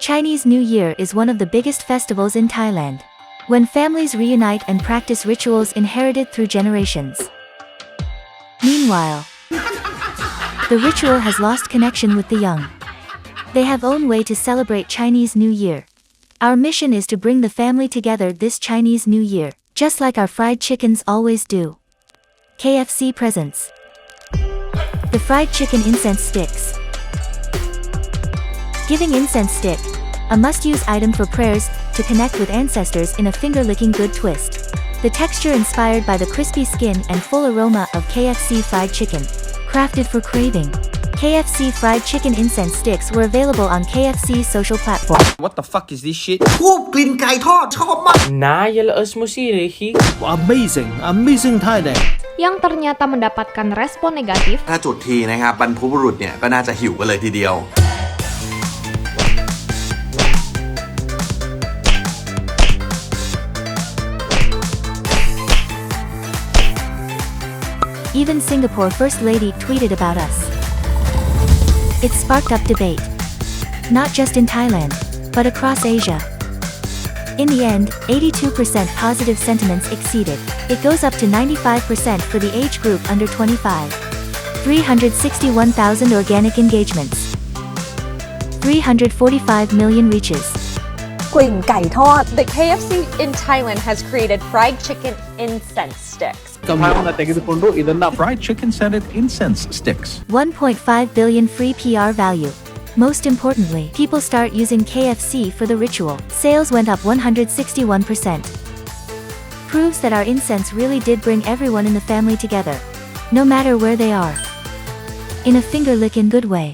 Chinese New Year is one of the biggest festivals in Thailand, when families reunite and practice rituals inherited through generations. Meanwhile, the ritual has lost connection with the young. They have own way to celebrate Chinese New Year. Our mission is to bring the family together this Chinese New Year, just like our fried chickens always do. KFC presents the fried chicken incense sticks. Giving incense stick, a must-use item for prayers, to connect with ancestors in a finger-licking good twist. The texture inspired by the crispy skin and full aroma of KFC fried chicken, crafted for craving. KFC fried chicken incense sticks were available on KFC's social platform. What the fuck is this shit? ทูบกลิ่นไก่ทอดชอบมาก Nayal Osmosirihi. Amazing Thailand. Yang ternyata mendapatkan respon negatif. ถ้าจุดทีนะครับบรรพบุรุษเนี่ยก็น่าจะหิวกันเลยทีเดียว Even Singapore First Lady tweeted about us. It sparked up debate. Not just in Thailand, but across Asia. In the end, 82% positive sentiments exceeded. It goes up to 95% for the age group under 25. 361,000 organic engagements. 345 million reaches. กลิ่นไก่ทอด The KFC in Thailand has created fried chicken incense sticks. Fried chicken scented incense sticks. 1.5 billion free PR value. Most importantly, people start using KFC for the ritual. Sales went up 161%. Proves that our incense really did bring everyone in the family together, no matter where they are. In a finger-licking good way.